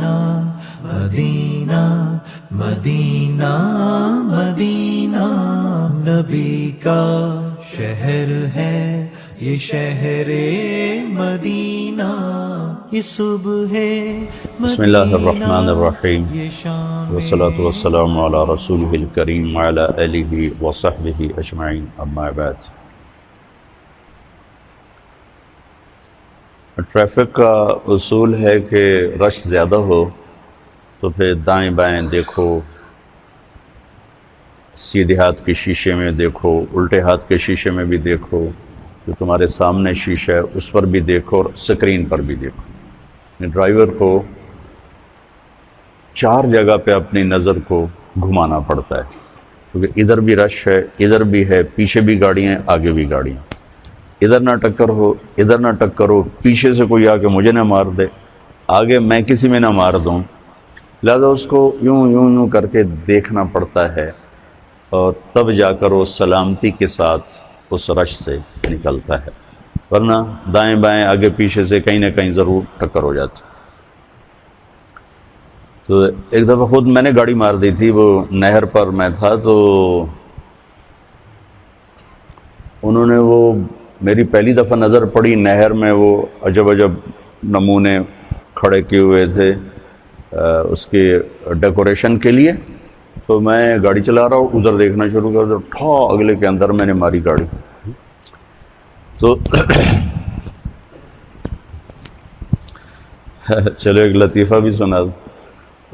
مدینہ مدینہ مدینہ مدینہ نبی کا شہر ہے یہ شہر مدینہ، یہ صبح بسم اللہ الرحمن الرحیم والصلاة والسلام علی رسولہ الکریم وعلی آلہ وصحبہ اجمعین، اما بعد۔ ٹریفک کا اصول ہے کہ رش زیادہ ہو تو پھر دائیں بائیں دیکھو، سیدھے ہاتھ کے شیشے میں دیکھو، الٹے ہاتھ کے شیشے میں بھی دیکھو، جو تمہارے سامنے شیشہ ہے اس پر بھی دیکھو اور سکرین پر بھی دیکھو۔ ڈرائیور کو 4 جگہ پہ اپنی نظر کو گھمانا پڑتا ہے، کیونکہ ادھر بھی رش ہے، ادھر بھی ہے، پیچھے بھی گاڑیاں ہیں، آگے بھی گاڑیاں، ادھر نہ ٹکر ہو، ادھر نہ ٹکر ہو، پیچھے سے کوئی آ کے مجھے نہ مار دے، آگے میں کسی میں نہ مار دوں، لہذا اس کو یوں کر کے دیکھنا پڑتا ہے، اور تب جا کر وہ سلامتی کے ساتھ اس رش سے نکلتا ہے، ورنہ دائیں بائیں آگے پیچھے سے کہیں نہ کہیں ضرور ٹکر ہو جاتی۔ تو ایک دفعہ خود میں نے گاڑی مار دی تھی، وہ نہر پر میں تھا، تو انہوں نے وہ میری پہلی دفعہ نظر پڑی نہر میں، وہ عجب نمونے کھڑے کیے ہوئے تھے اس کے ڈیکوریشن کے لیے، تو میں گاڑی چلا رہا ہوں، ادھر دیکھنا شروع کر دیا، اگلے کے اندر میں نے ماری گاڑی۔ تو چلو ایک لطیفہ بھی سنا دوں۔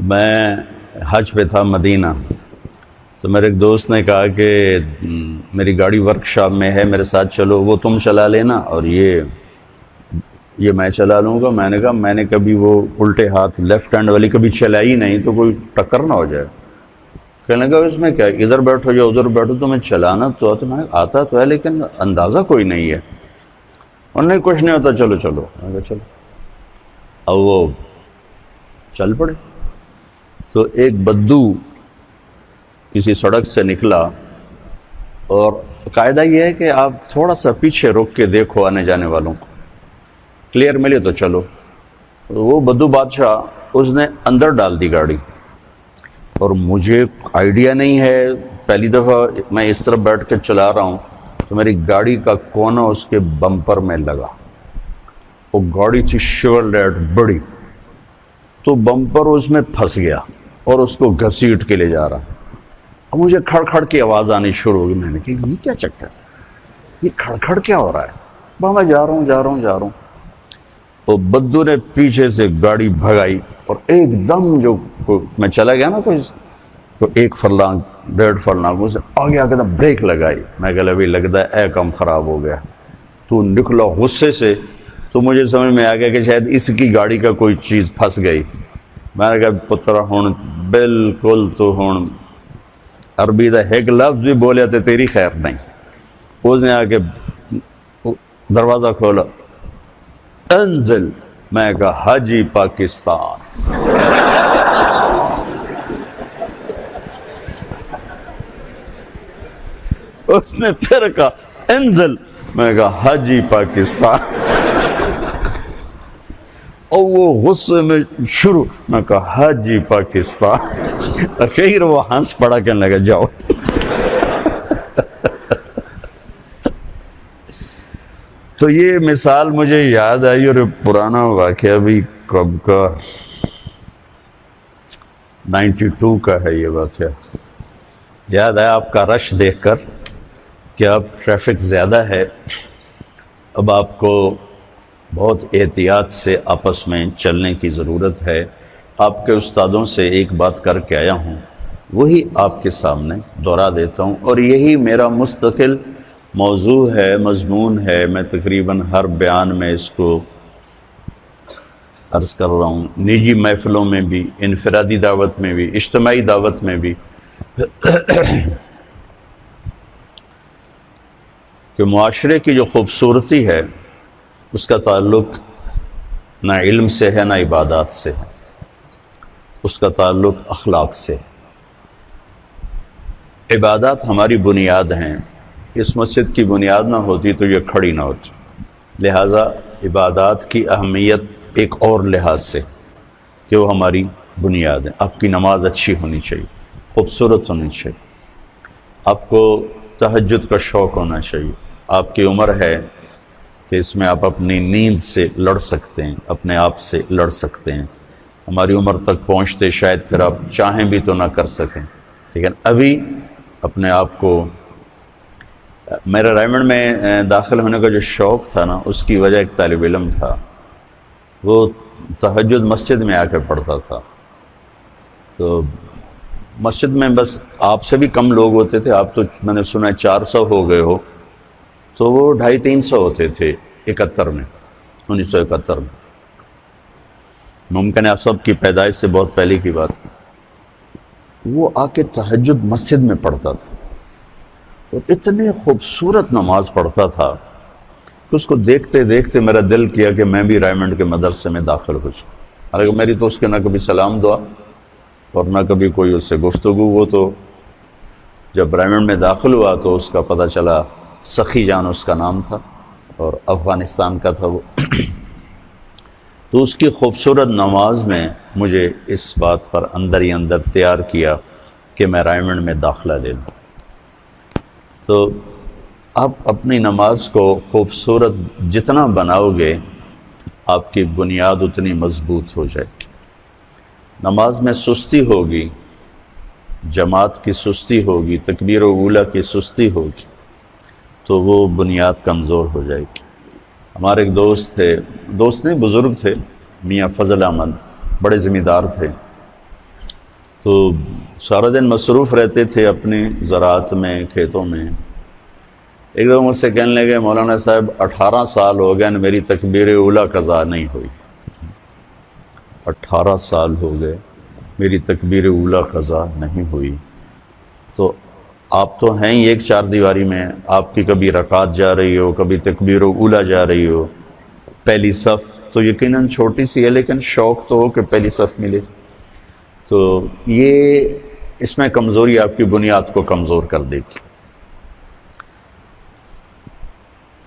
میں حج پہ تھا مدینہ، تو میرے ایک دوست نے کہا کہ میری گاڑی ورک شاپ میں ہے، میرے ساتھ چلو، وہ تم چلا لینا اور یہ میں چلا لوں گا۔ میں نے کہا میں نے کبھی وہ الٹے ہاتھ لیفٹ ہینڈ والی کبھی چلائی نہیں، تو کوئی ٹکر نہ ہو جائے۔ کہنے لگا اس میں کیا، ادھر بیٹھو یا ادھر بیٹھو، تمہیں چلانا تو آتا تو ہے لیکن اندازہ کوئی نہیں ہے، اور نہیں کچھ نہیں ہوتا، چلو چلو۔ میں کہا چلو، اب وہ چل پڑے۔ تو ایک بدو کسی سڑک سے نکلا، اور قاعدہ یہ ہے کہ آپ تھوڑا سا پیچھے رک کے دیکھو آنے جانے والوں کو، کلیئر ملے تو چلو۔ وہ بدو بادشاہ اس نے اندر ڈال دی گاڑی، اور مجھے آئیڈیا نہیں ہے، پہلی دفعہ میں اس طرح بیٹھ کے چلا رہا ہوں، تو میری گاڑی کا کونا اس کے بمپر میں لگا۔ وہ گاڑی تھی شیورلیٹ بڑی، تو بمپر اس میں پھنس گیا اور اس کو گھسیٹ کے لے جا رہا۔ اب مجھے کھڑ کھڑ کی آواز آنی شروع ہو گئی۔ میں نے کہا یہ کیا چکر ہے، یہ کھڑ کھڑ کیا ہو رہا ہے؟ میں جا رہا ہوں۔ تو بدو نے پیچھے سے گاڑی بھگائی، اور ایک دم جو میں چلا گیا نا کوئی تو 1 فرلانگ 1.5 فرلانگ اسے آگے آ کے بریک لگائی۔ میں کہا ابھی لگتا ہے اے کام خراب ہو گیا۔ تو نکلا غصے سے، تو مجھے سمجھ میں آ گیا کہ شاید اس کی گاڑی کا کوئی چیز پھنس گئی۔ میں نے کہا پتر ہون بالکل تو ہون عربی دا ایک لفظ بھی بولے تو تیری خیر نہیں۔ اس نے آ کے دروازہ کھولا، انزل۔ میں کہا حاجی پاکستان۔ اس نے پھر کہا انزل۔ میں کہا حاجی پاکستان۔ اور وہ غصے میں شروع، میں کہا حاجی پاکستان۔ اخیر وہ ہنس پڑا، کہنے لگا جاؤ۔ تو یہ مثال مجھے یاد آئی، اور پرانا واقعہ بھی کب کا 92 کا ہے یہ واقعہ۔ یاد آیا آپ کا رش دیکھ کر کہ اب ٹریفک زیادہ ہے، اب آپ کو بہت احتیاط سے آپس میں چلنے کی ضرورت ہے۔ آپ کے استادوں سے ایک بات کر کے آیا ہوں، وہی آپ کے سامنے دہرا دیتا ہوں، اور یہی میرا مستقل موضوع ہے، مضمون ہے۔ میں تقریباً ہر بیان میں اس کو عرض کر رہا ہوں، نجی محفلوں میں بھی، انفرادی دعوت میں بھی، اجتماعی دعوت میں بھی، کہ معاشرے کی جو خوبصورتی ہے اس کا تعلق نہ علم سے ہے، نہ عبادات سے ہے، اس کا تعلق اخلاق سے۔ عبادات ہماری بنیاد ہیں، اس مسجد کی بنیاد نہ ہوتی تو یہ کھڑی نہ ہوتی، لہٰذا عبادات کی اہمیت ایک اور لحاظ سے، کہ وہ ہماری بنیاد ہے۔ آپ کی نماز اچھی ہونی چاہیے، خوبصورت ہونی چاہیے، آپ کو تہجد کا شوق ہونا چاہیے۔ آپ کی عمر ہے کہ اس میں آپ اپنی نیند سے لڑ سکتے ہیں، اپنے آپ سے لڑ سکتے ہیں۔ ہماری عمر تک پہنچتے شاید پھر آپ چاہیں بھی تو نہ کر سکیں، لیکن ابھی اپنے آپ کو، میرا رائمنڈ میں داخل ہونے کا جو شوق تھا نا، اس کی وجہ ایک طالب علم تھا، وہ تہجد مسجد میں آ کے پڑھتا تھا، تو مسجد میں بس آپ سے بھی کم لوگ ہوتے تھے، آپ تو میں نے سنا 400 ہو گئے ہو، تو وہ 250-300 ہوتے تھے 1971 میں۔ ممکن ہے آپ سب کی پیدائش سے بہت پہلے کی بات ہے۔ وہ آ کے تہجد مسجد میں پڑھتا تھا اور اتنے خوبصورت نماز پڑھتا تھا کہ اس کو دیکھتے دیکھتے میرا دل کیا کہ میں بھی رائمنڈ کے مدرسے میں داخل ہو جاؤں۔ حالانکہ میری تو اس کے نہ کبھی سلام دعا اور نہ کبھی کوئی اس سے گفتگو۔ وہ تو جب رائمنڈ میں داخل ہوا تو اس کا پتہ چلا، سخی جان اس کا نام تھا اور افغانستان کا تھا وہ۔ تو اس کی خوبصورت نماز نے مجھے اس بات پر اندر ہی اندر تیار کیا کہ میں رائمنڈ میں داخلہ لے لوں۔ تو آپ اپنی نماز کو خوبصورت جتنا بناؤ گے، آپ کی بنیاد اتنی مضبوط ہو جائے گی۔ نماز میں سستی ہوگی، جماعت کی سستی ہوگی، تکبیر اولیٰ کی سستی ہوگی، تو وہ بنیاد کمزور ہو جائے گی۔ ہمارے ایک دوست تھے، دوست نہیں بزرگ تھے، میاں فضل احمد، بڑے ذمہ دار تھے، تو سارا دن مصروف رہتے تھے اپنی زراعت میں، کھیتوں میں۔ ایک دفعہ مجھ سے کہنے لگے، مولانا صاحب 18 سال ہو گئے میری تکبیر اولیٰ قضا نہیں ہوئی۔ 18 سال ہو گئے میری تکبیر اولیٰ قضا نہیں ہوئی۔ تو آپ تو ہیں ہی ایک چار دیواری میں، آپ کی کبھی رکعت جا رہی ہو، کبھی تکبیر اولیٰ جا رہی ہو، پہلی صف تو یقیناً چھوٹی سی ہے، لیکن شوق تو ہو کہ پہلی صف ملے۔ تو یہ اس میں کمزوری آپ کی بنیاد کو کمزور کر دے گی۔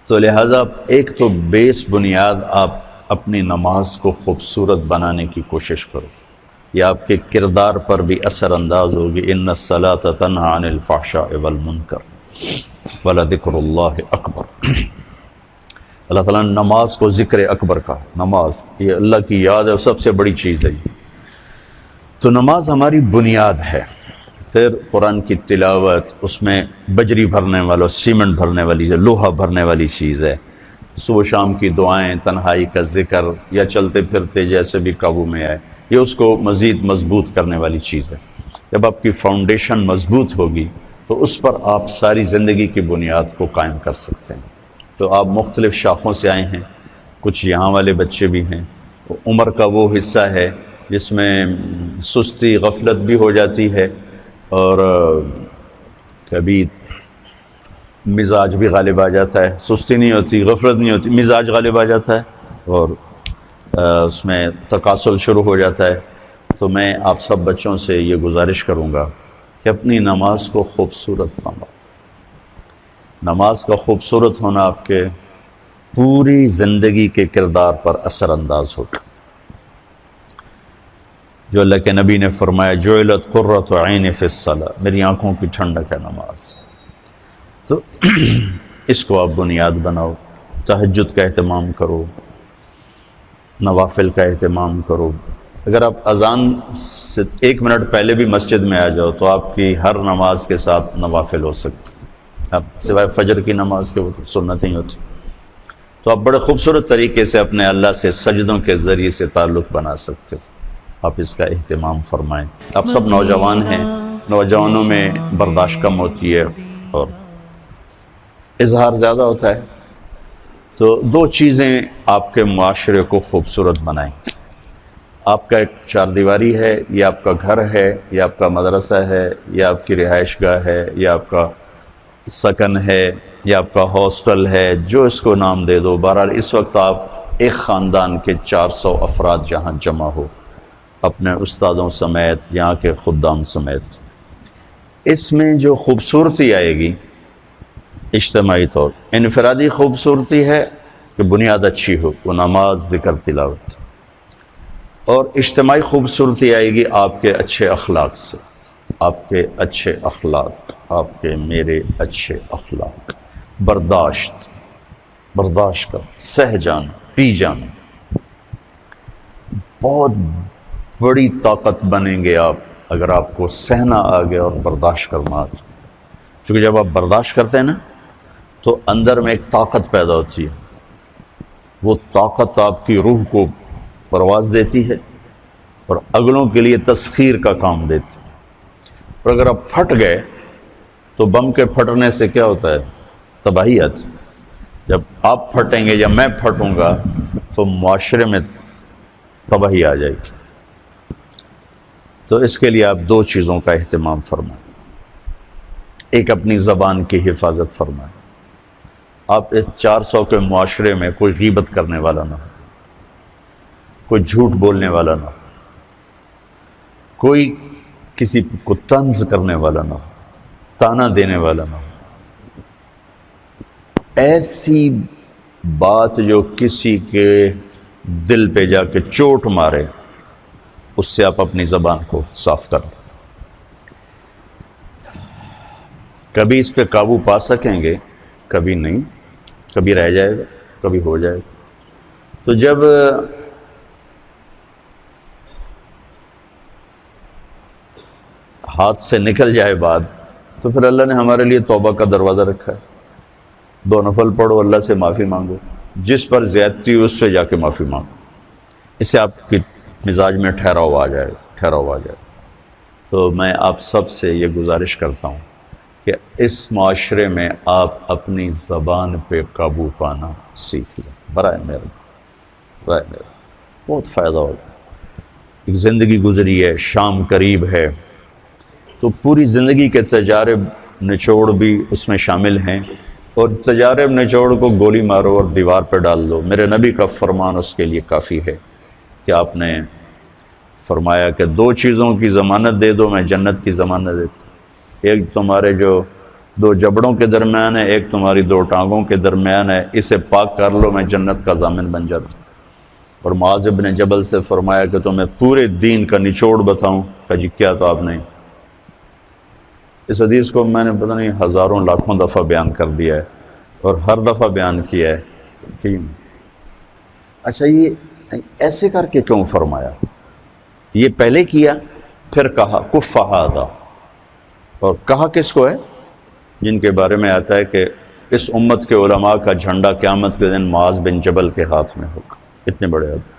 تو لہٰذا ایک تو بیس بنیاد آپ اپنی نماز کو خوبصورت بنانے کی کوشش کرو، یہ آپ کے کردار پر بھی اثر انداز ہوگی۔ ان الصلاۃ تنہی عن الفحشاء والمنکر ولذکر اللہ اکبر۔ اللہ تعالیٰ نے نماز کو ذکر اکبر کا، نماز یہ اللہ کی یاد ہے، سب سے بڑی چیز ہے۔ تو نماز ہماری بنیاد ہے۔ پھر قرآن کی تلاوت، اس میں بجری بھرنے والا، سیمنٹ بھرنے والی، لوہا بھرنے والی چیز ہے۔ صبح شام کی دعائیں، تنہائی کا ذکر، یا چلتے پھرتے جیسے بھی قابو میں آئے، یہ اس کو مزید مضبوط کرنے والی چیز ہے۔ جب آپ کی فاؤنڈیشن مضبوط ہوگی تو اس پر آپ ساری زندگی کی بنیاد کو قائم کر سکتے ہیں۔ تو آپ مختلف شاخوں سے آئے ہیں، کچھ یہاں والے بچے بھی ہیں۔ عمر کا وہ حصہ ہے جس میں سستی، غفلت بھی ہو جاتی ہے، اور کبھی مزاج بھی غالب آ جاتا ہے۔ سستی نہیں ہوتی، غفلت نہیں ہوتی، مزاج غالب آ جاتا ہے اور اس میں تکاسل شروع ہو جاتا ہے۔ تو میں آپ سب بچوں سے یہ گزارش کروں گا کہ اپنی نماز کو خوبصورت بناؤ۔ نماز کا خوبصورت ہونا آپ کے پوری زندگی کے کردار پر اثر انداز ہوگا۔ جو اللہ کے نبی نے فرمایا، جعلت قرۃ عین فی الصلاۃ، میری آنکھوں کی ٹھنڈک ہے نماز۔ تو اس کو آپ بنیاد بناؤ، تہجد کا اہتمام کرو، نوافل کا اہتمام کرو۔ اگر آپ اذان سے 1 منٹ پہلے بھی مسجد میں آ جاؤ تو آپ کی ہر نماز کے ساتھ نوافل ہو سکتے، اب سوائے فجر کی نماز کے وہ سنتیں ہی ہوتی۔ تو آپ بڑے خوبصورت طریقے سے اپنے اللہ سے سجدوں کے ذریعے سے تعلق بنا سکتے ہو۔ آپ اس کا اہتمام فرمائیں۔ آپ سب نوجوان ہیں، نوجوانوں میں برداشت کم ہوتی ہے اور اظہار زیادہ ہوتا ہے۔ تو 2 چیزیں آپ کے معاشرے کو خوبصورت بنائیں۔ آپ کا ایک چار دیواری ہے، یہ آپ کا گھر ہے، یہ آپ کا مدرسہ ہے، یہ آپ کی رہائش گاہ ہے، یہ آپ کا سکن ہے، یہ آپ کا ہاسٹل ہے، جو اس کو نام دے دو۔ بہرحال اس وقت آپ ایک خاندان کے 400 افراد جہاں جمع ہو، اپنے استادوں سمیت، یہاں کے خدام سمیت، اس میں جو خوبصورتی آئے گی اجتماعی طور، انفرادی خوبصورتی ہے کہ بنیاد اچھی ہو، وہ نماز، ذکر، تلاوت، اور اجتماعی خوبصورتی آئے گی آپ کے اچھے اخلاق سے، آپ کے اچھے اخلاق، آپ کے میرے اچھے اخلاق، برداشت کر، سہ جانا، پی جانا، بہت بڑی طاقت بنیں گے آپ اگر آپ کو سہنا آ گیا اور برداشت کرنا آ گیا۔ چونکہ جب آپ برداشت کرتے ہیں نا تو اندر میں ایک طاقت پیدا ہوتی ہے، وہ طاقت آپ کی روح کو پرواز دیتی ہے اور اگلوں کے لیے تسخیر کا کام دیتی ہے۔ اور اگر آپ پھٹ گئے تو بم کے پھٹنے سے کیا ہوتا ہے؟ تباہی آتی ہے۔ جب آپ پھٹیں گے یا میں پھٹوں گا تو معاشرے میں تباہی آ جائے گی۔ تو اس کے لیے آپ دو چیزوں کا اہتمام فرمائیں۔ ایک، اپنی زبان کی حفاظت فرمائیں۔ آپ اس 400 کے معاشرے میں کوئی غیبت کرنے والا نہ ہو، کوئی جھوٹ بولنے والا نہ ہو، کوئی کسی کو طنز کرنے والا نہ ہو، تانا دینے والا نہ ہو۔ ایسی بات جو کسی کے دل پہ جا کے چوٹ مارے، اس سے آپ اپنی زبان کو صاف کریں۔ کبھی اس پہ قابو پا سکیں گے، کبھی نہیں، کبھی رہ جائے گا، کبھی ہو جائے گا۔ تو جب ہاتھ سے نکل جائے بات تو پھر اللہ نے ہمارے لیے توبہ کا دروازہ رکھا ہے۔ 2 نفل پڑھو، اللہ سے معافی مانگو، جس پر زیادتی ہو اس سے جا کے معافی مانگو، اس سے آپ کی مزاج میں ٹھہراؤ آ جائے گا۔ تو میں آپ سب سے یہ گزارش کرتا ہوں کہ اس معاشرے میں آپ اپنی زبان پہ قابو پانا سیکھ لیں، برائے مہربانی، بہت فائدہ ہوگا۔ ایک زندگی گزری ہے، شام قریب ہے، تو پوری زندگی کے تجارب نچوڑ بھی اس میں شامل ہیں، اور تجارب نچوڑ کو گولی مارو اور دیوار پہ ڈال دو۔ میرے نبی کا فرمان اس کے لیے کافی ہے کہ آپ نے فرمایا کہ 2 چیزوں کی ضمانت دے دو، میں جنت کی ضمانت دیتا ہوں۔ ایک تمہارے جو 2 جبڑوں کے درمیان ہے، ایک تمہاری 2 ٹانگوں کے درمیان ہے، اسے پاک کر لو، میں جنت کا ضامن بن جاتا ہوں۔ اور معاذ بن جبل سے فرمایا کہ تمہیں پورے دین کا نچوڑ بتاؤں؟ کہ جی کیا؟ تو آپ نے اس حدیث کو میں نے پتہ نہیں ہزاروں لاکھوں دفعہ بیان کر دیا ہے، اور ہر دفعہ بیان کیا ہے کہ اچھا یہ ایسے کر کے کیوں فرمایا؟ یہ پہلے کیا، پھر کہا کف ھذا، اور کہا کس کو ہے؟ جن کے بارے میں آتا ہے کہ اس امت کے علماء کا جھنڈا قیامت کے دن معاذ بن جبل کے ہاتھ میں ہوگا۔ اتنے بڑے آدمی۔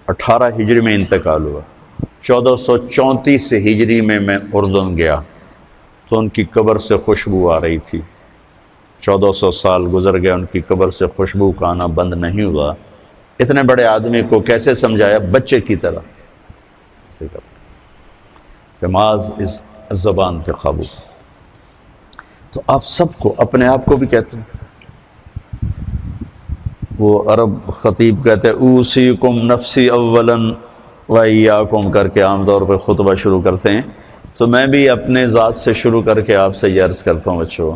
18 ہجری میں انتقال ہوا، 1434 ہجری میں اردن گیا تو ان کی قبر سے خوشبو آ رہی تھی۔ 1400 سال گزر گئے، ان کی قبر سے خوشبو کا آنا بند نہیں ہوا۔ اتنے بڑے آدمی کو کیسے سمجھایا؟ بچے کی طرح کہ معاذ اس زبان پہ قابو۔ تو آپ سب کو، اپنے آپ کو بھی کہتے ہیں، وہ عرب خطیب کہتے ہیں اوصیکم نفسی اولا وایاکم کر کے عام طور پہ خطبہ شروع کرتے ہیں، تو میں بھی اپنے ذات سے شروع کر کے آپ سے یہ عرض کرتا ہوں بچوں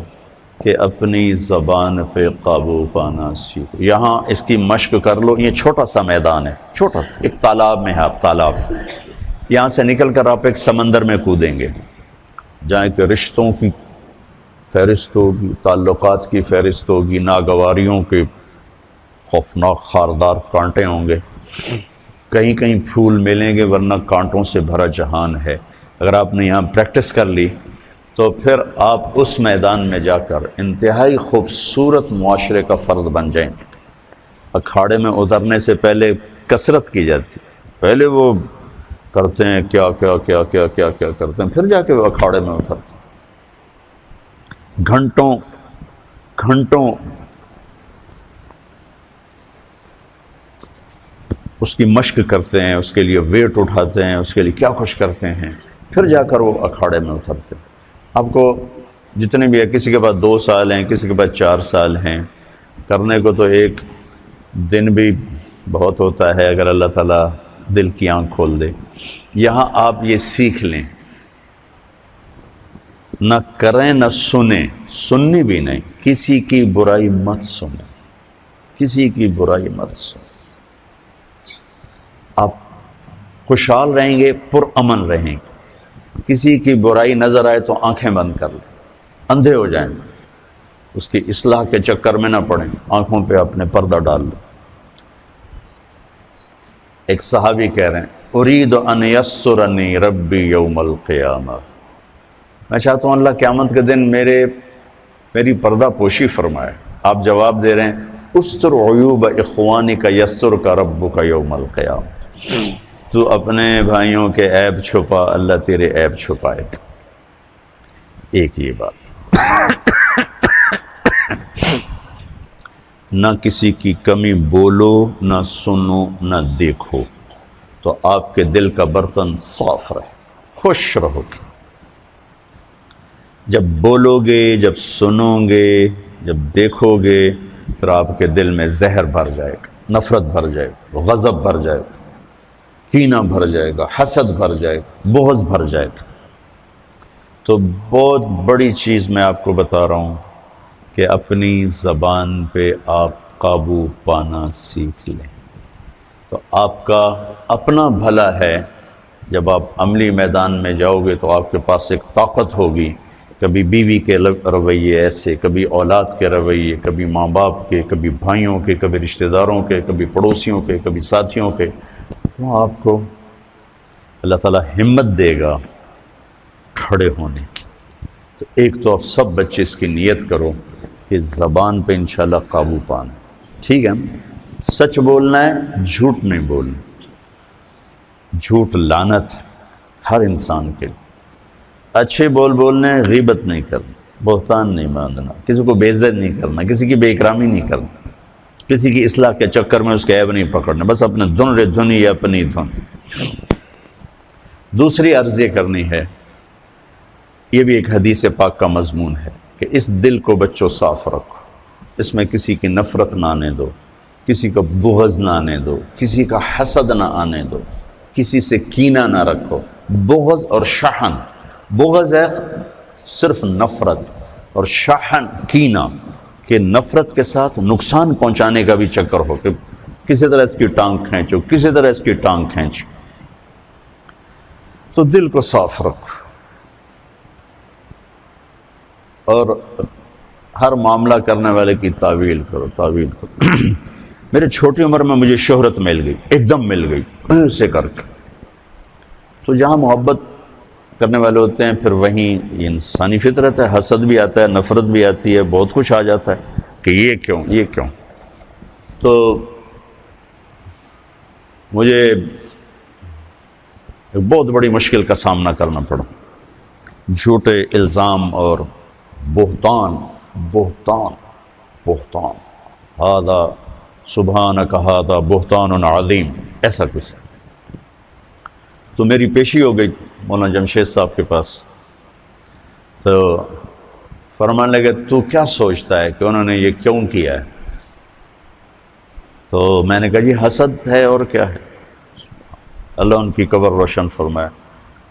کہ اپنی زبان پہ قابو پانا سیکھو۔ یہاں اس کی مشق کر لو۔ یہ چھوٹا سا میدان ہے، چھوٹا، ایک تالاب میں ہے، آپ تالاب، یہاں سے نکل کر آپ ایک سمندر میں کودیں گے جہاں کہ رشتوں کی فہرست ہوگی، تعلقات کی فہرست ہوگی، ناگواریوں کے خوفناک خاردار کانٹے ہوں گے، کہیں کہیں پھول ملیں گے ورنہ کانٹوں سے بھرا جہان ہے۔ اگر آپ نے یہاں پریکٹس کر لی تو پھر آپ اس میدان میں جا کر انتہائی خوبصورت معاشرے کا فرد بن جائیں گے۔ اکھاڑے میں اترنے سے پہلے کثرت کی جاتی، پہلے وہ کرتے ہیں کیا کیا کیا کیا کیا کیا کرتے ہیں، پھر جا کے وہ اکھاڑے میں اترتے ہیں۔ گھنٹوں گھنٹوں اس کی مشق کرتے ہیں، اس کے لیے ویٹ اٹھاتے ہیں، اس کے لیے کیا کچھ کرتے ہیں، پھر جا کر وہ اکھاڑے میں اترتے ہیں۔ آپ کو جتنے بھی ہے، کسی کے پاس 2 سال ہیں، کسی کے پاس 4 سال ہیں، کرنے کو تو ایک دن بھی بہت ہوتا ہے اگر اللہ تعالیٰ دل کی آنکھ کھول دے۔ یہاں آپ یہ سیکھ لیں، نہ کریں نہ سنیں، سننی بھی نہیں، کسی کی برائی مت سنیں، کسی کی برائی مت سنیں۔ آپ خوشحال رہیں گے، پرامن رہیں گے. کسی کی برائی نظر آئے تو آنکھیں بند کر لیں، اندھے ہو جائیں، اس کی اصلاح کے چکر میں نہ پڑیں، آنکھوں پہ اپنے پردہ ڈال لیں. ایک صحابی کہہ رہے ہیں ارید ان یسرنی ربی یوم القیامہ، میں چاہتا ہوں اللہ قیامت کے دن میری پردہ پوشی فرمائے. آپ جواب دے رہے ہیں استر عیوب اخوانک یسترک ربک یوم القیامہ، تو اپنے بھائیوں کے عیب چھپا، اللہ تیرے عیب چھپائے گا. ایک یہ بات، نہ کسی کی کمی بولو، نہ سنو، نہ دیکھو، تو آپ کے دل کا برتن صاف رہے، خوش رہو گے. جب بولو گے، جب سنو گے، جب دیکھو گے، پھر آپ کے دل میں زہر بھر جائے گا، نفرت بھر جائے گا، غضب بھر جائے گا، کینہ بھر جائے گا، حسد بھر جائے گا، بغض بھر جائے گا. تو بہت بڑی چیز میں آپ کو بتا رہا ہوں کہ اپنی زبان پہ آپ قابو پانا سیکھ لیں. تو آپ کا اپنا بھلا ہے. جب آپ عملی میدان میں جاؤ گے تو آپ کے پاس ایک طاقت ہوگی. کبھی بیوی کے رویے ایسے، کبھی اولاد کے رویے، کبھی ماں باپ کے، کبھی بھائیوں کے، کبھی رشتہ داروں کے، کبھی پڑوسیوں کے، کبھی ساتھیوں کے. تو آپ کو اللہ تعالیٰ ہمت دے گا کھڑے ہونے کی. تو ایک تو آپ سب بچے اس کی نیت کرو کہ زبان پہ انشاءاللہ قابو پانا. ٹھیک ہے، سچ بولنا ہے، جھوٹ نہیں بولنا. جھوٹ لعنت ہے ہر انسان کے. اچھے بولنے، غیبت نہیں کرنا، بہتان نہیں باندھنا، کسی کو بے عزت نہیں کرنا، کسی کی بے اکرامی نہیں کرنا، کسی کی اصلاح کے چکر میں اس کے عیب نہیں پکڑنا، بس اپنے دھن رے دھنی یا اپنی دھن. دوسری عرض یہ کرنی ہے، یہ بھی ایک حدیث پاک کا مضمون ہے کہ اس دل کو بچوں صاف رکھو، اس میں کسی کی نفرت نہ آنے دو، کسی کا بغض نہ آنے دو، کسی کا حسد نہ آنے دو، کسی سے کینہ نہ رکھو. بغض اور شحن، بغض ہے صرف نفرت، اور شحن کینہ کہ نفرت کے ساتھ نقصان پہنچانے کا بھی چکر ہو کہ کسی طرح اس کی ٹانگ کھینچو، کسی طرح اس کی ٹانگ کھینچو. تو دل کو صاف رکھو اور ہر معاملہ کرنے والے کی تعویل کرو. میرے چھوٹی عمر میں مجھے شہرت مل گئی، ایک دم مل گئی ایسے کر کے. تو جہاں محبت کرنے والے ہوتے ہیں پھر وہیں یہ انسانی فطرت ہے، حسد بھی آتا ہے، نفرت بھی آتی ہے، بہت کچھ آ جاتا ہے کہ یہ کیوں. تو مجھے ایک بہت بڑی مشکل کا سامنا کرنا پڑا. جھوٹے الزام اور بہتان. ہذا سبحانک ھذا بہتان عظیم، ایسا کچھ. تو میری پیشی ہو گئی مولانا جمشید صاحب کے پاس. تو فرمان لگے تو کیا سوچتا ہے کہ انہوں نے یہ کیوں کیا ہے؟ تو میں نے کہا جی حسد ہے اور کیا ہے. اللہ ان کی قبر روشن فرمائے.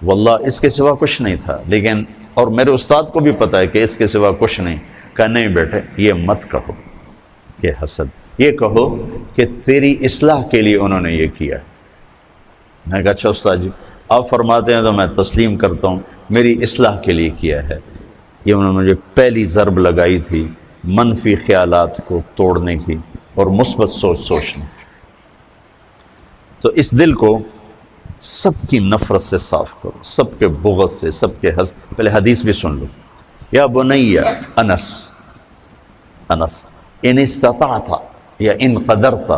واللہ اس کے سوا کچھ نہیں تھا، لیکن اور میرے استاد کو بھی پتہ ہے کہ اس کے سوا کچھ نہیں. کہا نہیں بیٹے، یہ مت کہو کہ حسد، یہ کہو کہ تیری اصلاح کے لیے انہوں نے یہ کیا. میں کہا اچھا استاد جی آپ فرماتے ہیں تو میں تسلیم کرتا ہوں، میری اصلاح کے لیے کیا ہے. یہ انہوں نے مجھے پہلی ضرب لگائی تھی منفی خیالات کو توڑنے کی اور مثبت سوچنے. تو اس دل کو سب کی نفرت سے صاف کرو، سب کے بغض سے، سب کے حسد. پہلے حدیث بھی سن لو. یا بنی انس ان استطعت یا ان قدرت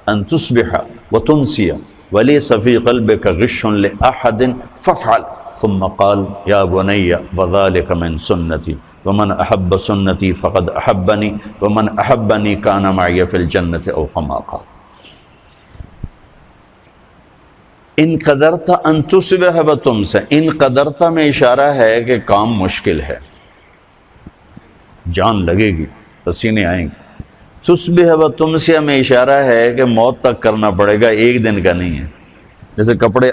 ان تصبح وتنسی وليس في قلبك غش لأحد فافعل. ثم قال يا بني وذلك من سنتي ومن أحب سنتي فقد أحبني ومن أحبني كان معي في الجنة أو كما قال. ان قدرت ان تصبح وتنسی، ان قدرت میں اشارہ ہے کہ کام مشکل ہے، جان لگے گی، پسینے آئیں گے. تصبح و تمسیہ میں اشارہ ہے کہ موت تک کرنا پڑے گا، ایک دن کا نہیں ہے. جیسے کپڑے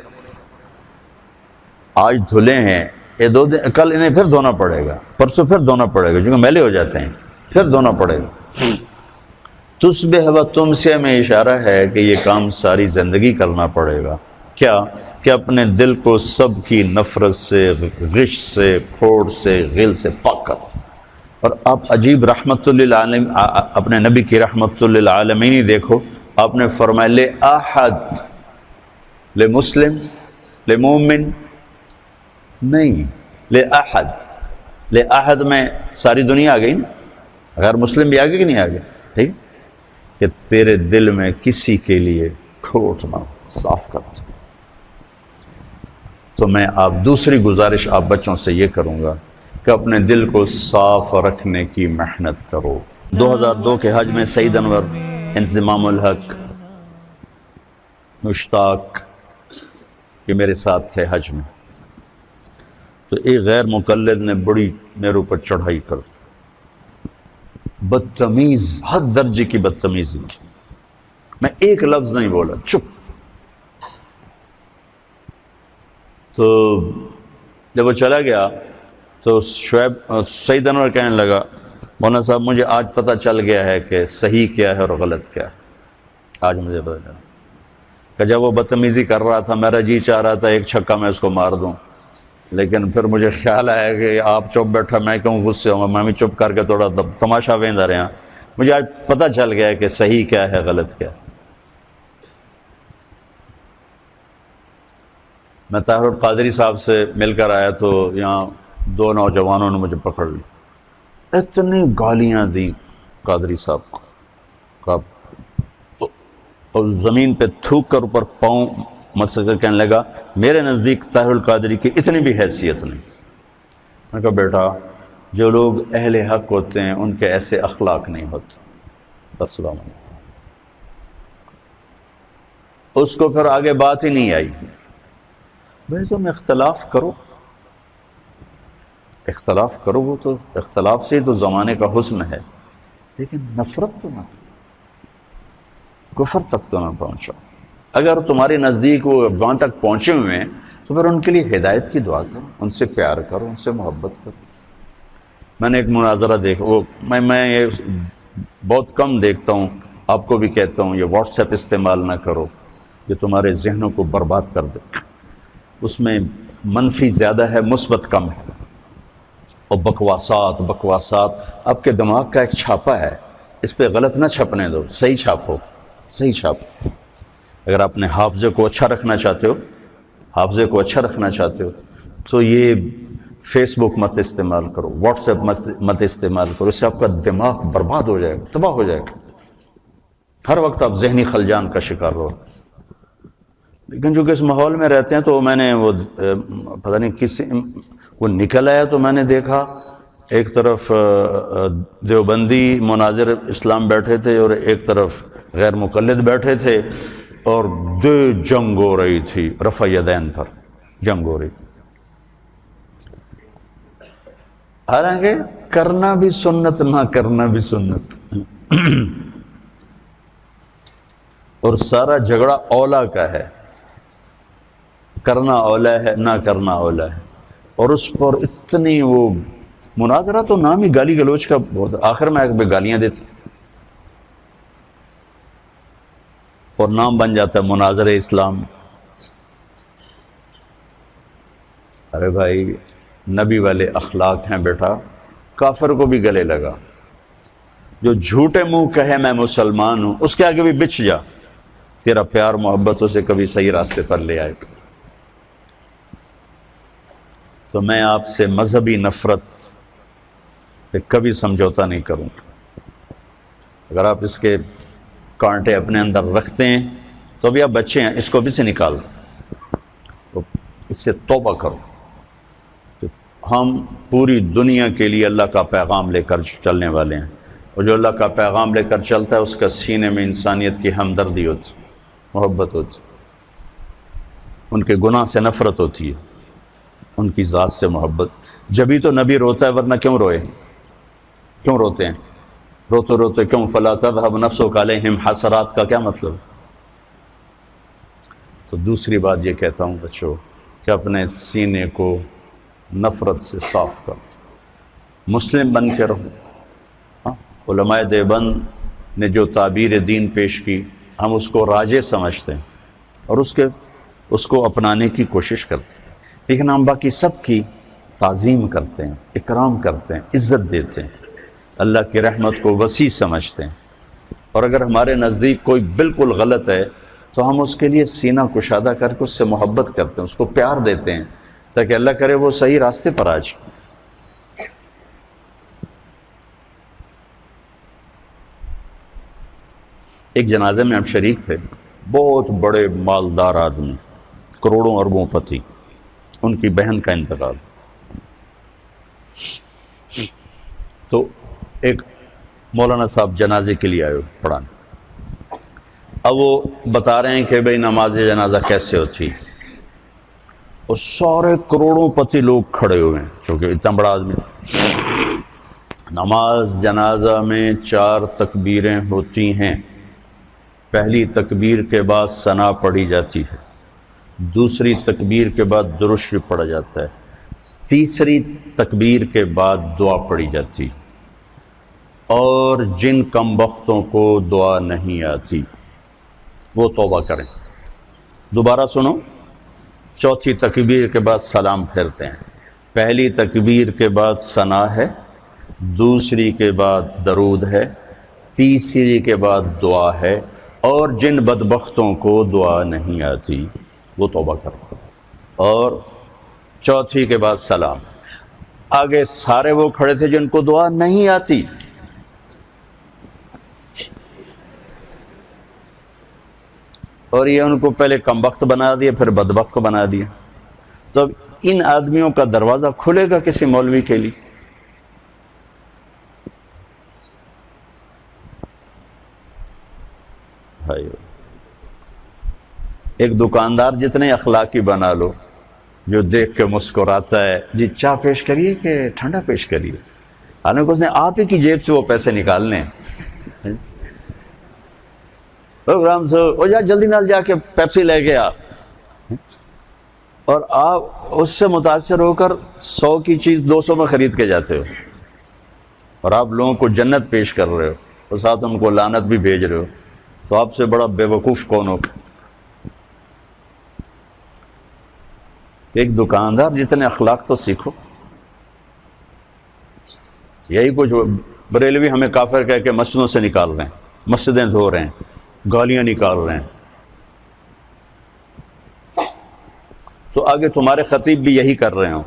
آج دھلے ہیں، یہ 2 دن، کل انہیں پھر دھونا پڑے گا، پرسوں پھر دھونا پڑے گا، کیونکہ میلے ہو جاتے ہیں، پھر دھونا پڑے گا. تصبح و تم سے میں اشارہ ہے کہ یہ کام ساری زندگی کرنا پڑے گا. کیا کہ اپنے دل کو سب کی نفرت سے، غش سے، کھوٹ سے، غل سے پاک کر. اور آپ عجیب رحمت للعالمین، اپنے نبی کی رحمت للعالمین ہی دیکھو. آپ نے فرمایا لے احد، لے مسلم، لے مومن نہیں، لے احد. لے احد میں ساری دنیا آ گئی نا، غیر مسلم بھی آگے کہ نہیں آگے؟ ٹھیک، کہ تیرے دل میں کسی کے لیے کھوٹ نہ ہو، صاف کر دو. تو میں آپ دوسری گزارش آپ بچوں سے یہ کروں گا کہ اپنے دل کو صاف رکھنے کی محنت کرو. 2002 کے حج میں سعید انور، انضمام الحق، مشتاق، یہ میرے ساتھ تھے حج میں. تو ایک غیر مقلد نے بڑی میرے اوپر چڑھائی کر، بدتمیز، حد درجے کی بدتمیزی. میں ایک لفظ نہیں بولا، چپ. تو جب وہ چلا گیا تو سعید انور کہنے لگا مولانا صاحب مجھے آج پتہ چل گیا ہے کہ صحیح کیا ہے اور غلط کیا ہے. آج مجھے پتہ چلا کہ جب وہ بدتمیزی کر رہا تھا میرا جی چاہ رہا تھا ایک چھکا میں اس کو مار دوں، لیکن پھر مجھے خیال آیا کہ آپ چپ بیٹھا، میں کیوں غصے ہوں گا، میں بھی چپ کر کے تھوڑا تماشا ویندا رہا. مجھے آج پتہ چل گیا ہے کہ صحیح کیا ہے غلط کیا ہے. میں طاہر القادری صاحب سے مل کر آیا تو یہاں دو نوجوانوں نے مجھے پکڑ لی، اتنی گالیاں دیں قادری صاحب کو، اور زمین پہ تھوک کر اوپر پاؤں مسل کر کہنے لگا میرے نزدیک طاہر القادری کی اتنی بھی حیثیت نہیں. میں کہا بیٹا جو لوگ اہل حق ہوتے ہیں ان کے ایسے اخلاق نہیں ہوتے. السلام علیکم. اس کو پھر آگے بات ہی نہیں آئی. بھائی تم اختلاف کرو، اختلاف کرو، وہ تو اختلاف سے تو زمانے کا حسن ہے، لیکن نفرت تو نہ، کفر تک تو نہ پہنچو. اگر تمہارے نزدیک وہ وہاں تک پہنچے ہوئے ہیں تو پھر ان کے لیے ہدایت کی دعا کرو، ان سے پیار کرو، ان سے محبت کرو. میں نے ایک مناظرہ دیکھا، وہ میں یہ بہت کم دیکھتا ہوں، آپ کو بھی کہتا ہوں یہ واٹس ایپ استعمال نہ کرو، یہ تمہارے ذہنوں کو برباد کر دے. اس میں منفی زیادہ ہے، مثبت کم ہے. اور بکواسات آپ کے دماغ کا ایک چھاپا ہے، اس پہ غلط نہ چھپنے دو، صحیح چھاپو، صحیح چھاپو. اگر آپ نے حافظے کو اچھا رکھنا چاہتے ہو تو یہ فیس بک مت استعمال کرو، واٹس ایپ مت استعمال کرو، اس سے آپ کا دماغ برباد ہو جائے گا، تباہ ہو جائے گا. ہر وقت آپ ذہنی خلجان کا شکار ہو. لیکن چونکہ اس ماحول میں رہتے ہیں تو میں نے وہ پتہ نہیں کسی وہ نکل آیا تو میں نے دیکھا ایک طرف دیوبندی مناظر اسلام بیٹھے تھے اور ایک طرف غیر مقلد بیٹھے تھے، اور جنگ ہو رہی تھی، رفع یدین پر جنگ ہو رہی تھی. حالانکہ کرنا بھی سنت، نہ کرنا بھی سنت. اور سارا جھگڑا اولا کا ہے، کرنا اولا ہے، نہ کرنا اولا ہے. اور اس پر اتنی وہ مناظرہ تو نام ہی گالی گلوچ کا بہت، آخر میں گالیاں دیتے اور نام بن جاتا ہے مناظر اسلام. ارے بھائی نبی والے اخلاق ہیں بیٹا، کافر کو بھی گلے لگا. جو جھوٹے منہ کہے میں مسلمان ہوں اس کے آگے بھی بچ جا، تیرا پیار محبت اسے کبھی صحیح راستے پر لے آئے گا. تو میں آپ سے مذہبی نفرت پہ کبھی سمجھوتا نہیں کروں. اگر آپ اس کے کانٹے اپنے اندر رکھتے ہیں تو ابھی آپ بچے ہیں، اس کو بھی سے نکال دو، اس سے توبہ کرو. ہم پوری دنیا کے لیے اللہ کا پیغام لے کر چلنے والے ہیں، اور جو اللہ کا پیغام لے کر چلتا ہے اس کا سینے میں انسانیت کی ہمدردی ہوتی، محبت ہوتی، ان کے گناہ سے نفرت ہوتی ہے، ان کی ذات سے محبت. جبھی تو نبی روتا ہے، ورنہ کیوں روئے؟ کیوں روتے ہیں؟ روتے روتے کیوں؟ فلا تذهب نفسك علیہم حسرات کا کیا مطلب؟ تو دوسری بات یہ کہتا ہوں بچوں کہ اپنے سینے کو نفرت سے صاف کرو، مسلم بن کے رہو. علماء دیوبند نے جو تعبیر دین پیش کی ہم اس کو راجع سمجھتے ہیں اور اس کو اپنانے کی کوشش کرتے ہیں، لیکن ہم باقی سب کی تعظیم کرتے ہیں، اکرام کرتے ہیں، عزت دیتے ہیں، اللہ کی رحمت کو وسیع سمجھتے ہیں، اور اگر ہمارے نزدیک کوئی بالکل غلط ہے تو ہم اس کے لیے سینہ کشادہ کر کے اس سے محبت کرتے ہیں، اس کو پیار دیتے ہیں تاکہ اللہ کرے وہ صحیح راستے پر آ جائے۔ ایک جنازے میں ہم شریک تھے، بہت بڑے مالدار آدمی، کروڑوں اربوں پتی، ان کی بہن کا انتقال، تو ایک مولانا صاحب جنازے کے لیے آئے پڑھانے۔ اب وہ بتا رہے ہیں کہ بھئی نماز جنازہ کیسے ہوتی، اور سارے کروڑوں پتی لوگ کھڑے ہوئے ہیں چونکہ اتنا بڑا آدمی تھا۔ نماز جنازہ میں 4 تکبیریں ہوتی ہیں، پہلی تکبیر کے بعد ثنا پڑھی جاتی ہے، دوسری تکبیر کے بعد درود شریف پڑھا جاتا ہے، تیسری تکبیر کے بعد دعا پڑھی جاتی، اور جن کم بختوں کو دعا نہیں آتی وہ توبہ کریں۔ دوبارہ سنو، چوتھی تکبیر کے بعد سلام پھیرتے ہیں، پہلی تکبیر کے بعد ثنا ہے، دوسری کے بعد درود ہے، تیسری کے بعد دعا ہے، اور جن بدبختوں کو دعا نہیں آتی وہ توبہ کریں، اور چوتھی کے بعد سلام۔ آگے سارے وہ کھڑے تھے جن کو دعا نہیں آتی، اور یہ ان کو پہلے کم بخت بنا دیا پھر بدبخت بنا دیا۔ تو اب ان آدمیوں کا دروازہ کھلے گا کسی مولوی کے لیے؟ ایک دکاندار جتنے اخلاقی بنا لو، جو دیکھ کے مسکراتا ہے، جی چائے پیش کریے کہ ٹھنڈا پیش کریے، حالانکہ اس نے آپ ہی کی جیب سے وہ پیسے نکالنے ہیں۔ پروگرام سے وہ جلدی نال جا کے پیپسی لے کے آ، اور آپ اس سے متاثر ہو کر 100 کی چیز 200 میں خرید کے جاتے ہو، اور آپ لوگوں کو جنت پیش کر رہے ہو اور ساتھ ان کو لعنت بھی بھیج رہے ہو، تو آپ سے بڑا بے وقوف کون ہو؟ ایک دکاندار جتنے اخلاق تو سیکھو۔ یہی کچھ بریلوی ہمیں کافر کہہ کے مسجدوں سے نکال رہے ہیں، مسجدیں دھو رہے ہیں، گالیاں نکال رہے ہیں، تو آگے تمہارے خطیب بھی یہی کر رہے ہوں،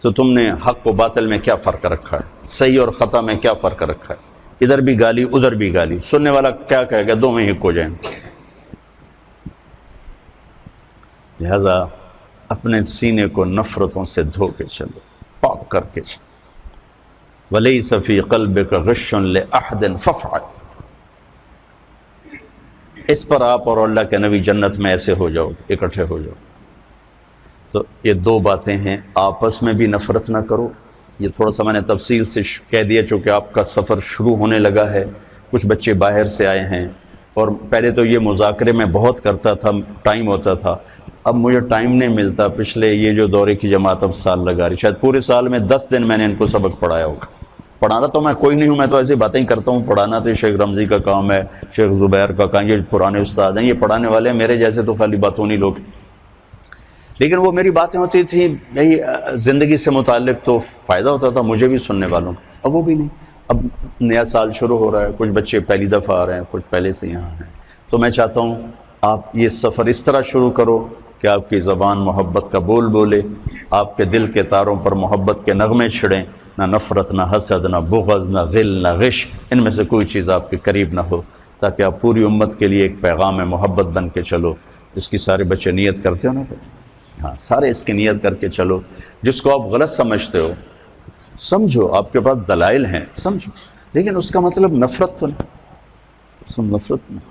تو تم نے حق و باطل میں کیا فرق رکھا ہے، صحیح اور خطا میں کیا فرق رکھا ہے؟ ادھر بھی گالی ادھر بھی گالی، سننے والا کیا کہے گا؟ دو میں ہک ہو جائیں۔ لہذا اپنے سینے کو نفرتوں سے دھو کے چلو، پاک کر کے چلو۔ وَلَيْسَ فِي قَلْبِكَ غِشٌّ لِأَحَدٍ فَافْعَلْ، اس پر آپ اور اللہ کے نبی جنت میں ایسے ہو جاؤ، اکٹھے ہو جاؤ۔ تو یہ 2 باتیں ہیں، آپس میں بھی نفرت نہ کرو۔ یہ تھوڑا سا میں نے تفصیل سے کہہ دیا چونکہ آپ کا سفر شروع ہونے لگا ہے، کچھ بچے باہر سے آئے ہیں، اور پہلے تو یہ مذاکرے میں بہت کرتا تھا، ٹائم ہوتا تھا، اب مجھے ٹائم نہیں ملتا۔ پچھلے یہ جو دورے کی جماعت اب سال لگا رہی، شاید پورے سال میں 10 دن میں نے ان کو سبق پڑھایا ہوگا۔ پڑھانا تو میں کوئی نہیں ہوں، میں تو ایسی باتیں ہی کرتا ہوں، پڑھانا تو شیخ رمضی کا کام ہے، شیخ زبیر کا کام، یہ پرانے استاد ہیں، یہ پڑھانے والے ہیں، میرے جیسے تو خالی باتوں نہیں لوگ۔ لیکن وہ میری باتیں ہوتی تھیں یہی زندگی سے متعلق، تو فائدہ ہوتا تھا مجھے بھی سننے والوں کو۔ اب وہ بھی نہیں، اب نیا سال شروع ہو رہا ہے، کچھ بچے پہلی دفعہ آ رہے ہیں، کچھ پہلے سے یہاں ہیں، تو میں چاہتا ہوں آپ یہ سفر اس طرح شروع کرو کہ آپ کی زبان محبت کا بول بولے، آپ کے دل کے تاروں پر محبت کے نغمے چھڑیں، نہ نفرت، نہ حسد، نہ بغض، نہ غل، نہ غش، ان میں سے کوئی چیز آپ کے قریب نہ ہو، تاکہ آپ پوری امت کے لیے ایک پیغام محبت بن کے چلو۔ اس کی سارے بچے نیت کرتے ہو نا؟ ہاں، سارے اس کی نیت کر کے چلو۔ جس کو آپ غلط سمجھتے ہو سمجھو، آپ کے پاس دلائل ہیں، سمجھو، لیکن اس کا مطلب نفرت تو نہیں، نفرت نہیں۔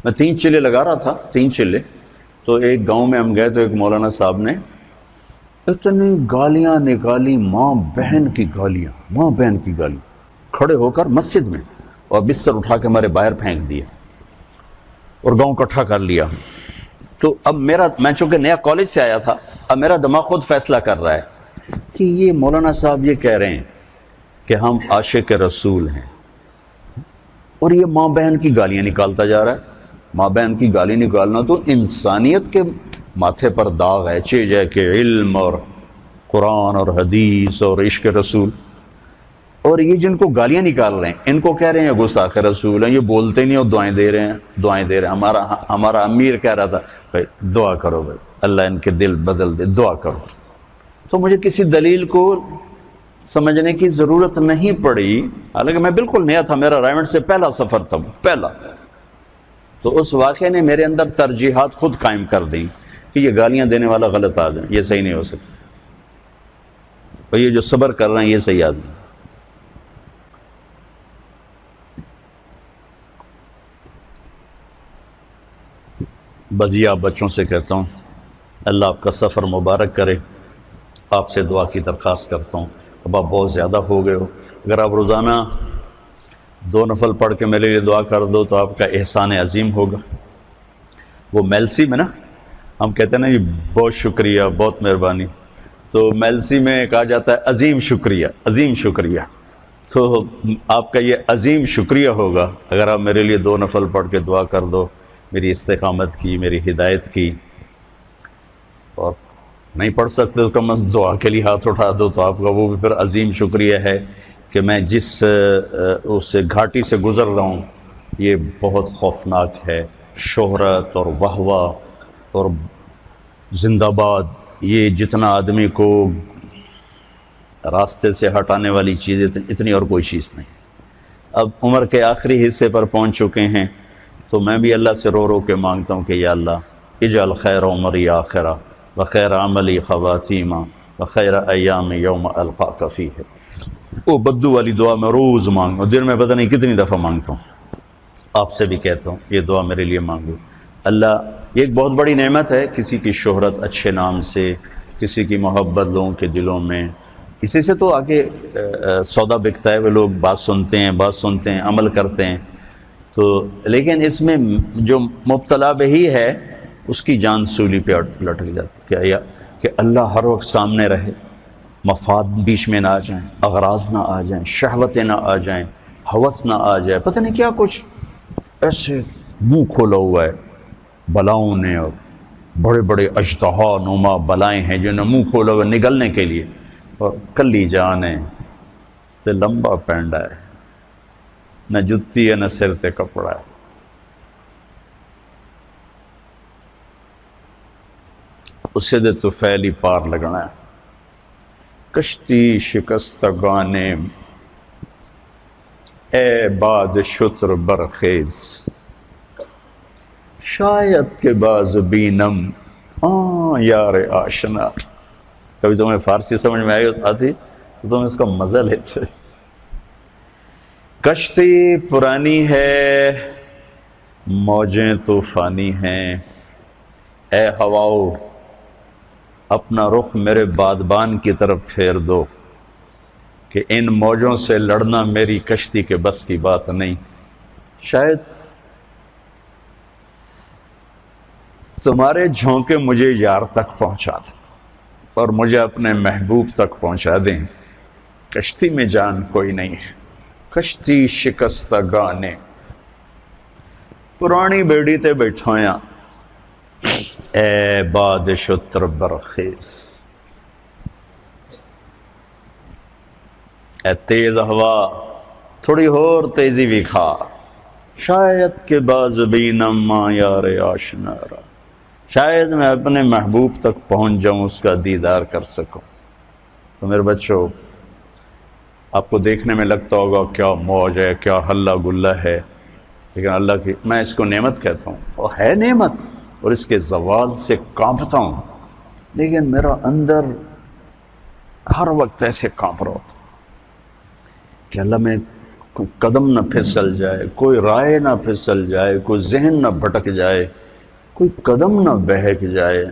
میں 3 چلے لگا رہا تھا، 3 چلے، تو ایک گاؤں میں ہم گئے تو ایک مولانا صاحب نے اتنی گالیاں نکالی، ماں بہن کی گالیاں، ماں بہن کی گالی، کھڑے ہو کر مسجد میں، اور بستر اٹھا کے ہمارے باہر پھینک دیا اور گاؤں اکٹھا کر لیا۔ تو اب میں چونکہ نیا کالج سے آیا تھا، اب میرا دماغ خود فیصلہ کر رہا ہے کہ یہ مولانا صاحب یہ کہہ رہے ہیں کہ ہم عاشق رسول ہیں، اور یہ ماں بہن کی گالیاں نکالتا جا رہا ہے۔ ماں بہن کی گالی نکالنا تو انسانیت کے ماتھے پر داغ ہے، چیز ہے کہ علم اور قرآن اور حدیث اور عشق رسول، اور یہ جن کو گالیاں نکال رہے ہیں ان کو کہہ رہے ہیں گستاخ رسول ہیں، یہ بولتے نہیں اور دعائیں دے رہے ہیں، دعائیں دے رہے ہیں۔ ہمارا امیر کہہ رہا تھا بھائی دعا کرو، بھائی اللہ ان کے دل بدل دے، دعا کرو۔ تو مجھے کسی دلیل کو سمجھنے کی ضرورت نہیں پڑی، حالانکہ میں بالکل نیا تھا، میرا رائمنڈ سے پہلا سفر تھا، پہلا۔ تو اس واقعے نے میرے اندر ترجیحات خود قائم کر دیں کہ یہ گالیاں دینے والا غلط آدمی، یہ صحیح نہیں ہو سکتا، اور یہ جو صبر کر رہے ہیں یہ صحیح آدمی۔ بس یہ آپ بچوں سے کہتا ہوں اللہ آپ کا سفر مبارک کرے، آپ سے دعا کی درخواست کرتا ہوں۔ اب آپ بہت زیادہ ہو گئے ہو، اگر آپ روزانہ 2 نفل پڑھ کے میرے لیے دعا کر دو تو آپ کا احسان عظیم ہوگا۔ وہ میلسی میں نا ہم کہتے ہیں نا یہ بہت شکریہ، بہت مہربانی، تو میلسی میں کہا جاتا ہے عظیم شکریہ، عظیم شکریہ۔ تو آپ کا یہ عظیم شکریہ ہوگا اگر آپ میرے لیے 2 نفل پڑھ کے دعا کر دو، میری استقامت کی، میری ہدایت کی۔ اور نہیں پڑھ سکتے تو کم از کم دعا کے لیے ہاتھ اٹھا دو، تو آپ کا وہ بھی پھر عظیم شکریہ ہے کہ میں جس اس گھاٹی سے گزر رہا ہوں یہ بہت خوفناک ہے، شہرت اور واہ واہ اور زندہ باد، یہ جتنا آدمی کو راستے سے ہٹانے والی چیزیں اتنی اور کوئی چیز نہیں۔ اب عمر کے آخری حصے پر پہنچ چکے ہیں، تو میں بھی اللہ سے رو رو کے مانگتا ہوں کہ یا اللہ اجعل خیر عمری آخرہ وخیر عملی خواتیمہ وخیر ایام یوم القاک فیہ۔ وہ بدو والی دعا میں روز مانگتا ہوں، دن میں پتہ نہیں کتنی دفعہ مانگتا ہوں، آپ سے بھی کہتا ہوں یہ دعا میرے لیے مانگو۔ اللہ، یہ ایک بہت بڑی نعمت ہے، کسی کی شہرت اچھے نام سے، کسی کی محبت لوگوں کے دلوں میں، اسی سے تو آگے سودا بکتا ہے، وہ لوگ بات سنتے ہیں عمل کرتے ہیں۔ تو لیکن اس میں جو مبتلا بہی ہے اس کی جان سولی پہ لٹک جاتی ہے کہ اللہ ہر وقت سامنے رہے، مفاد بیچ میں نہ آ جائیں، اغراض نہ آ جائیں، شہوتیں نہ آ جائیں، ہوس نہ آ جائے، پتہ نہیں کیا کچھ ایسے منہ کھولا ہوا ہے بلاؤں نے، اور بڑے بڑے اژدہا نما بلائیں ہیں جنہیں منہ کھولا ہوا نگلنے کے لیے، اور کلی جان ہے تے لمبا پینڈا ہے، نہ جتی ہے نہ سر تے کپڑا ہے۔ اسے دے تو فیلی پار لگنا ہے، کشتی شکستگانے اے باد شتر برخیز، شاید کے باز بینم یار آشنا۔ کبھی تمہیں فارسی سمجھ میں آتی تو تم اس کا مزہ لیتے۔ کشتی پرانی ہے، موجیں طوفانی ہیں، اے ہواؤ اپنا رخ میرے بادبان کی طرف پھیر دو کہ ان موجوں سے لڑنا میری کشتی کے بس کی بات نہیں۔ شاید تمہارے جھونکے مجھے یار تک پہنچا دیں اور مجھے اپنے محبوب تک پہنچا دیں، کشتی میں جان کوئی نہیں ہے، کشتی شکستگانے پرانی بیڑی تے بیٹھویاں اے باد شتر برخیز، اے تیز ہوا تھوڑی اور تیزی بھی کھا، شاید کہ باز بینم یار آشنا را، شاید میں اپنے محبوب تک پہنچ جاؤں، اس کا دیدار کر سکوں۔ تو میرے بچوں، آپ کو دیکھنے میں لگتا ہوگا کیا موج ہے، کیا ہلہ گلہ ہے، لیکن اللہ کی، میں اس کو نعمت کہتا ہوں، اور ہے نعمت، اور اس کے زوال سے کانپتا ہوں، لیکن میرا اندر ہر وقت ایسے کانپ رہا ہوتا کہ اللہ میں کوئی قدم نہ پھسل جائے، کوئی رائے نہ پھسل جائے، کوئی ذہن نہ بھٹک جائے، کوئی قدم نہ بہک جائے،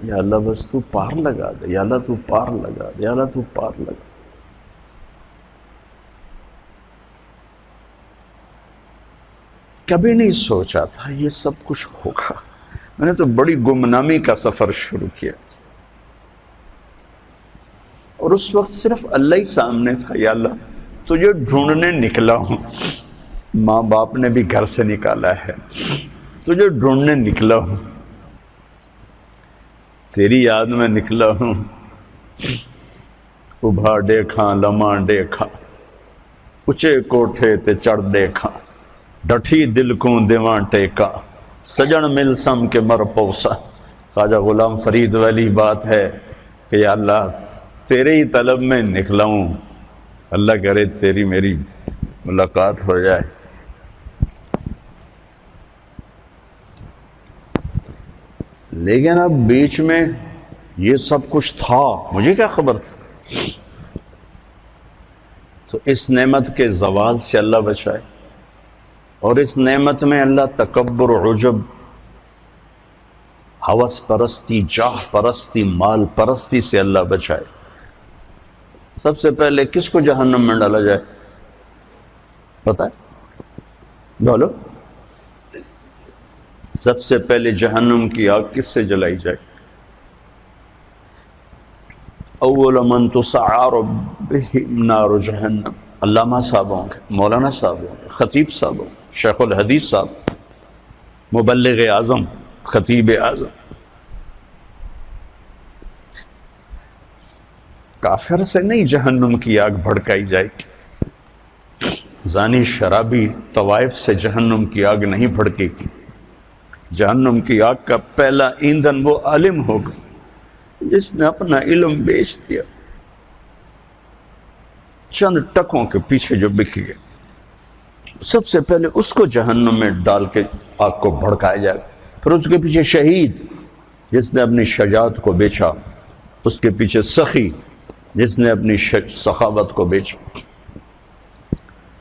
یا اللہ بس تو پار لگا دے، یا اللہ تو پار لگا دے، یا اللہ تو پار لگا دے۔ کبھی نہیں سوچا تھا یہ سب کچھ ہوگا، میں نے تو بڑی گمنامی کا سفر شروع کیا، اور اس وقت صرف اللہ ہی سامنے تھا، یا اللہ تجھے ڈھونڈنے نکلا ہوں، ماں باپ نے بھی گھر سے نکالا ہے، تجھے ڈھونڈنے نکلا ہوں، تیری یاد میں نکلا ہوں، ابھا دیکھاں لمحہ دیکھاں، اچے کوٹھے تے چڑھ دیکھاں، ڈٹھی دل کو دیواں ٹیکا، سجن مل سم کے مر پوسا۔ خواجہ غلام فرید والی بات ہے کہ یا اللہ تیرے ہی طلب میں نکلا ہوں، اللہ کرے تیری میری ملاقات ہو جائے۔ لیکن اب بیچ میں یہ سب کچھ تھا، مجھے کیا خبر تھا؟ تو اس نعمت کے زوال سے اللہ بچائے، اور اس نعمت میں اللہ تکبر، عجب، ہوس پرستی، جاہ پرستی، مال پرستی سے اللہ بچائے۔ سب سے پہلے کس کو جہنم میں ڈالا جائے پتہ ہے؟ بولو، سب سے پہلے جہنم کی آگ کس سے جلائی جائے؟ اول من تسعر بہ نار جہنم، علامہ صاحب ہوں گے، مولانا صاحب ہوں گے، خطیب صاحب ہوں گے، شیخ الحدیث صاحب، مبلغ اعظم، خطیب اعظم۔ کافر سے نہیں جہنم کی آگ بھڑکائی جائے گی، زانی شرابی طوائف سے جہنم کی آگ نہیں بھڑکے گی۔ جہنم کی آگ کا پہلا ایندھن وہ عالم ہوگا جس نے اپنا علم بیچ دیا، چند ٹکوں کے پیچھے جو بک گئے، سب سے پہلے اس کو جہنم میں ڈال کے آگ کو بھڑکایا جائے گا۔ پھر اس کے پیچھے شہید جس نے اپنی شجاعت کو بیچا، اس کے پیچھے سخی جس نے اپنی سخاوت کو بیچا۔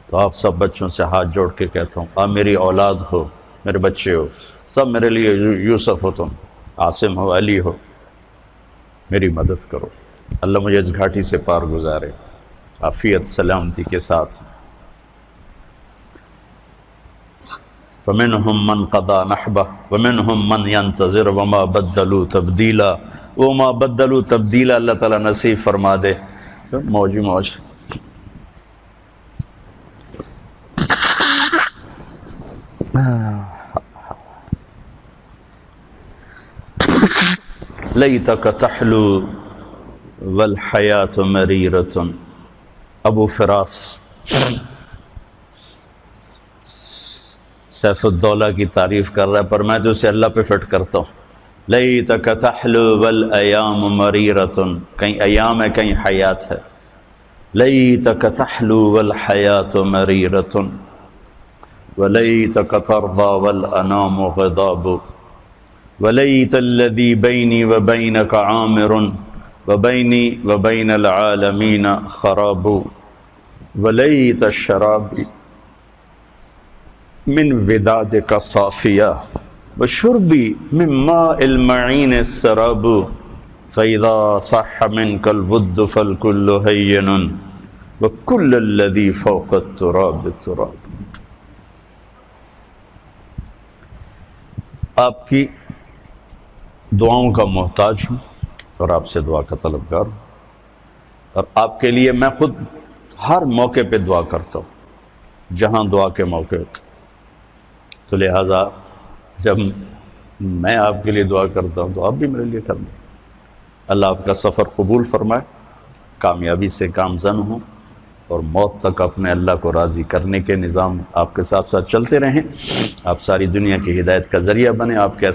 تو آپ سب بچوں سے ہاتھ جوڑ کے کہتا ہوں، آپ میری اولاد ہو، میرے بچے ہو، سب میرے لیے یوسف ہو، تم عاصم ہو، علی ہو، میری مدد کرو، اللہ مجھے اس گھاٹی سے پار گزارے عافیت سلامتی کے ساتھ۔ فَمِنْهُمْ مَنْ قَضَى نَحْبَهُ وَمِنْهُمْ مَنْ يَنْتَظِرُ وَمَا بَدَّلُوا تَبْدِيلًا، وَمَا بَدَّلُوا تَبْدِيلًا اللہ تعالیٰ نصیب فرما دے۔ موج ہی موج۔ لیتک تحلو والحیات مریرۃ، ابو فراس سیف الدولہ کی تعریف کر رہا ہے، پر میں تو اسے اللہ پہ فٹ کرتا ہوں۔ لیتک تحلو والایام مریرۃ، کہیں ایام ہے کہیں حیات ہے۔ لیتک تحلو والحیات مریرۃ ولیتک ترضى والانام غضاب، ولیت الذی بینی وبینک عامر وبینی وبین العالمین خراب، ولیت الشراب من ودادک صافیہ وشربی من ماء المعین السراب، فإذا صح منک الود فالکل ہین وکل الذی فوق التراب تراب۔ آپ کی دعاؤں کا محتاج ہوں اور آپ سے دعا کا طلبگار ہوں، اور آپ کے لیے میں خود ہر موقع پہ دعا کرتا ہوں جہاں دعا کے موقع ہوتے، تو لہٰذا جب میں آپ کے لیے دعا کرتا ہوں تو آپ بھی میرے لیے کرنا۔ اللہ آپ کا سفر قبول فرمائے، کامیابی سے گامزن ہوں، اور موت تک اپنے اللہ کو راضی کرنے کے نظام آپ کے ساتھ ساتھ چلتے رہیں، آپ ساری دنیا کی ہدایت کا ذریعہ بنیں، آپ کے